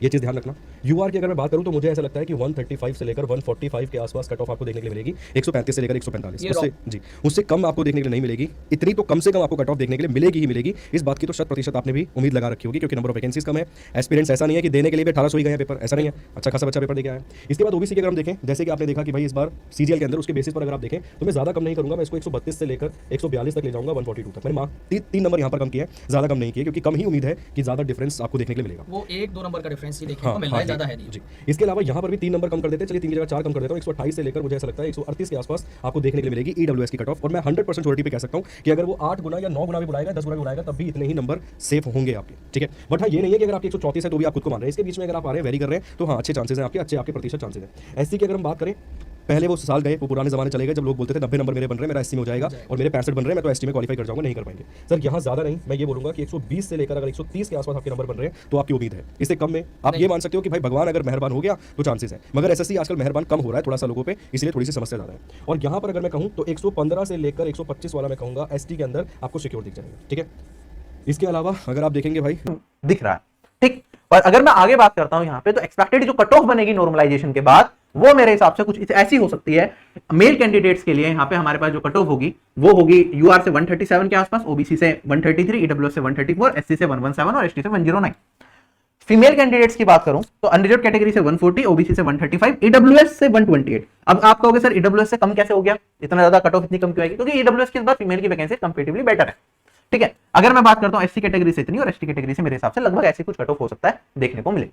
ये चीज़ ध्यान रखना। यूआर की अगर मैं बात करूँ तो मुझे ऐसा लगता है कि 135 से लेकर 145 के आसपास कट ऑफ आपको देखने के लिए मिलेगी, 135 से लेकर 145, उससे जी उससे कम आपको देखने के लिए नहीं मिलेगी। इतनी तो कम से कम आपको कट ऑफ देखने के लिए मिलेगी ही मिलेगी। इस बात की तो 100% आपने भी उम्मीद लगा रखी होगी, क्योंकि नंबर ऑफ वैकेंसीज कम है। एस्पिरेंट्स ऐसा नहीं है कि देने के लिए भी 1800 ही गए हैं पेपर, ऐसा नहीं है, अच्छा खासा बच्चा पेपर दे के आया है। इसके बाद ओबीसी के अगर हम देखें, जैसे कि आपने देखा कि भाई इस बार सीजीएल के अंदर उसके बेसिस पर अगर आप देखें तो मैं ज़्यादा कम नहीं करूंगा, मैं इसको 132 से लेकर 142 तक ले जाऊंगा, 142 तक। मैंने तीन नंबर यहाँ पर कम किया है, ज़्यादा कम नहीं किया, क्योंकि कम ही उम्मीद है कि ज़्यादा डिफरेंस आपको देखने के लिए मिलेगा। वो 1-2 नंबर का डिफरेंस ही देखने को मिल रहा है, ज़्यादा है नहीं। जी, इसके अलावा यहाँ पर भी 3 नंबर कम कर देते हैं, चलिए 3 की जगह 4 कम कर देता हूँ, 128 से लेकर मुझे ऐसा लगता है 138 के आसपास आपको देखने के लिए मिलेगी ईडब्ल्यूएस की कट ऑफ। और मैं 100% श्योरिटी पे कह सकता हूँ कि अगर वो 8 गुना या 9 गुना भी बुलाएगा, 10 गुना भी बुलाएगा, तब भी इतने ही नंबर सेफ होंगे आपके, ठीक है। बट हाँ, ये नहीं है कि अगर आपके 134 है तो भी आप खुद को मान रहे हैं, इसके बीच में अगर आप आ रहे हैं, वेरी कर रहे हैं, तो हाँ अच्छे चांसेस हैं आपके, आपके प्रतिशत चांसेस हैं। एससी की अगर हम बात करें, पहले वो साल गए, वो पुराने जमाने चले गए जब लोग बोलते थे 90 नंबर मेरे बन रहे हैं, मेरा एससी में हो जाएगा, और मेरे 65 बन रहे हैं, मैं तो एसटी में क्वालिफाई कर जाऊंगा, नहीं कर पाएंगे। सर यहाँ ज़्यादा नहीं, मैं ये बोलूंगा कि 120 से लेकर अगर 130 के आसपास आपके नंबर बन रहे हैं तो आपकी उम्मीद है। इससे कम में आप ये मान सकते हो कि भाई भगवान अगर मेहरबान हो गया तो चांसेस है, मगर एसएससी आजकल मेहरबान कम हो रहा है थोड़ा सा लोगों पे, इसलिए थोड़ी सी समस्या ज़्यादा है। और यहाँ पर अगर मैं कहूँ तो 115 से लेकर 125 वाला मैं कहूँगा एसटी के अंदर आपको सिक्योर दिख जाएगा, ठीक है। इसके अलावा अगर आप देखेंगे भाई दिख रहा है, ठीक। और अगर मैं आगे बात करता हूं यहाँ पे, तो एक्सपेक्टेड जो कट ऑफ बनेगी नॉर्मलाइजेशन के बाद, वो मेरे हिसाब से कुछ ऐसी हो सकती है। मेल कैंडिडेट्स के लिए यहाँ पे हमारे पास जो कट ऑफ होगी वो होगी यूआर से 137 के आसपास, ओबीसी से 133, ईडब्ल्यूएस से 134, एससी से 117 और एसटी से 109। फीमेल कैंडिडेट्स की बात करूं तो अनरिजर्व कैटेगरी से 140, ओबीसी से 135, ईडब्ल्यूएस से 128। अब आप कहोगे सर ईडब्ल्यूएस से कम कैसे हो गया, इतना ज्यादा कट ऑफ इतनी कम क्यों आएगी? क्योंकि ईडब्ल्यूएस की इस बार फीमेल की वैकेंसी कंपैरेटिवली बेटर है, ठीक है। अगर मैं बात करता हूं एससी कैटेगरी से इतनी और एसटी कैटेगरी से मेरे हिसाब से लगभग ऐसे कुछ कट ऑफ हो सकता है देखने को मिले,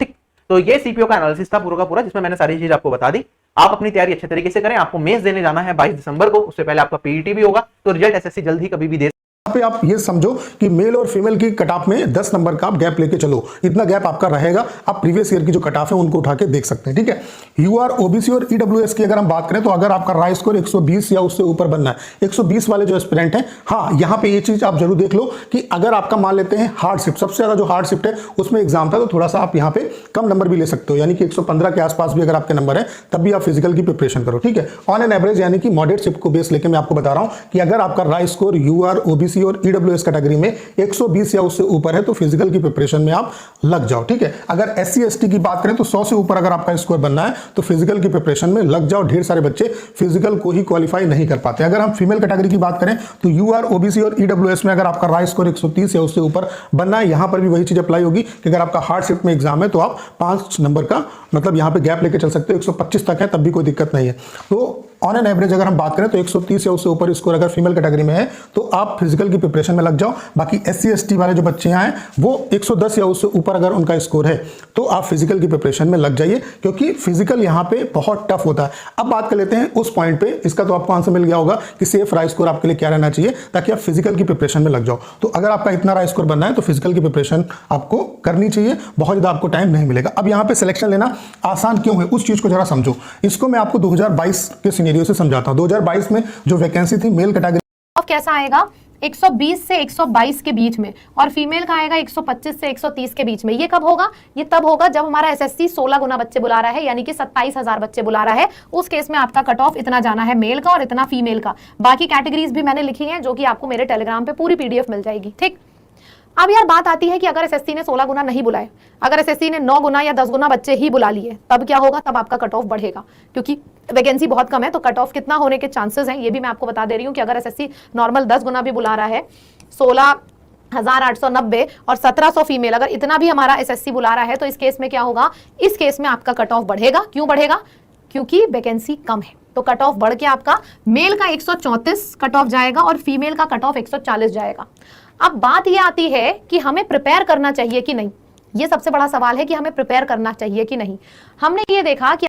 ठीक। तो ये सीपीओ का एनालिसिस था पूरा का पूरा, जिसमें मैंने सारी चीज आपको बता दी। आप अपनी तैयारी अच्छे तरीके से करें। आपको मेंस देने जाना है 22 दिसंबर को, उससे पहले आपका पीईटी भी होगा, तो रिजल्ट एसएससी जल्द ही कभी भी दे। पे आप ये समझो कि मेल और फीमेल की कट ऑफ में 10 नंबर का आप गैप लेके चलो, इतना गैप आपका रहेगा। आप प्रीवियस ईयर की जो कट ऑफ है उनको उठा के देख सकते हैं, ठीक है। यूआर, ओबीसी और ईडब्ल्यूएस की अगर हम बात करें तो अगर आपका राय स्कोर 120 या उससे ऊपर बनना है, 120 वाले जो एस्पिरेंट हैं, हाँ यहाँ पे ये चीज आप जरूर देख लो कि अगर आपका मान लेते हैं हार्ड शिफ्ट, सबसे ज्यादा जो हार्ड शिफ्ट है उसमें एग्जाम था, तो थोड़ा सा आप यहाँ पे कम नंबर भी ले सकते हो, यानी कि 115 के आसपास भी अगर आपके नंबर है तब भी आप फिजिकल की प्रिपरेशन करो, ठीक है। ऑन एन एवरेज यानी कि मॉडरेट शिफ्ट को बेस लेके मैं आपको बता रहा हूं कि अगर आपका राय स्कोर यूआर, ओबीसी और ईडब्ल्यूएस कैटेगरी में 120 या उससे ऊपर है तो फिजिकल की प्रिपरेशन में आप लग जाओ, ठीक है। अगर एससी एसटी की बात करें तो 100 से ऊपर अगर आपका स्कोर बनना है तो फिजिकल की प्रिपरेशन में लग जाओ। ढेर सारे बच्चे फिजिकल को ही क्वालिफाई नहीं कर पाते। अगर हम फीमेल कैटेगरी की बात करें तो यूआर, ओबीसी और ईडब्ल्यूएस में अगर आपका राय स्कोर 130 या उससे ऊपर बनना है, यहां पर भी वही चीज अप्लाई होगी कि अगर आपका हार्ड शिफ्ट में एग्जाम है तो आप 5 नंबर का मतलब यहां पे गैप लेके चल सकते हो। 125 तक है तब भी कोई दिक्कत नहीं है। तो ऑन एन एवरेज अगर हम बात करें तो 130 या उससे ऊपर स्कोर अगर फीमेल कैटेगरी में है तो आप फिजिकल की प्रिपरेशन में लग जाओ। बाकी एससी एसटी वाले जो बच्चे हैं वो 110 या उससे ऊपर अगर उनका स्कोर है तो आप फिजिकल की प्रिपरेशन में लग जाइए, क्योंकि फिजिकल यहाँ पे बहुत टफ होता है। अब बात कर लेते हैं उस पॉइंट पे, इसका तो आपको आंसर मिल गया होगा कि सेफ राय स्कोर आपके लिए क्या रहना चाहिए ताकि आप फिजिकल की प्रिपरेशन में लग जाओ। तो अगर आपका इतना राय स्कोर बनना है तो फिजिकल की प्रिपरेशन आपको करनी चाहिए, बहुत ज्यादा आपको टाइम नहीं मिलेगा। अब यहाँ पे सिलेक्शन लेना आसान क्यों है उस चीज को जरा समझो। इसको मैं आपको 2022 के सिनेरियो से समझाता हूँ। 2022 में जो वैकेंसी थी मेल कैटेगरी कैसा आएगा 120 से 122 के बीच में, और फीमेल का आएगा 125 से 130 के बीच में। ये कब होगा? ये तब होगा जब हमारा एसएससी 16 गुना बच्चे बुला रहा है, यानी कि 27,000 बच्चे बुला रहा है। उस केस में आपका कट ऑफ इतना जाना है मेल का और इतना फीमेल का। बाकी कैटेगरीज भी मैंने लिखी हैं जो कि आपको मेरे टेलीग्राम पे पूरी पीडीएफ मिल जाएगी, ठीक। अब यार बात आती है कि अगर एसएससी ने 16 गुना नहीं बुलाए, अगर एसएससी ने 9 गुना या 10 गुना बच्चे ही बुला लिए, तब क्या होगा? तब आपका कट ऑफ बढ़ेगा, क्योंकि वैकेंसी बहुत कम है। तो कट ऑफ कितना होने के चांसेस हैं ये भी मैं आपको बता दे रही हूँ कि अगर एसएससी नॉर्मल 10 गुना भी बुला रहा है, 16,890 और 1700 फीमेल, अगर इतना भी हमारा एसएससी बुला रहा है तो इस केस में क्या होगा? इस केस में आपका कट ऑफ बढ़ेगा। क्यों बढ़ेगा? क्योंकि वैकेंसी कम है। तो कट ऑफ बढ़ के आपका मेल का 134 कट ऑफ जाएगा और फीमेल का कट ऑफ 140 जाएगा। अब बात यह आती है कि हमें प्रिपेयर करना चाहिए कि नहीं। ये सबसे बड़ा सवाल है कि हमें प्रिपेयर करना चाहिए कि नहीं। हमने ये देखा कि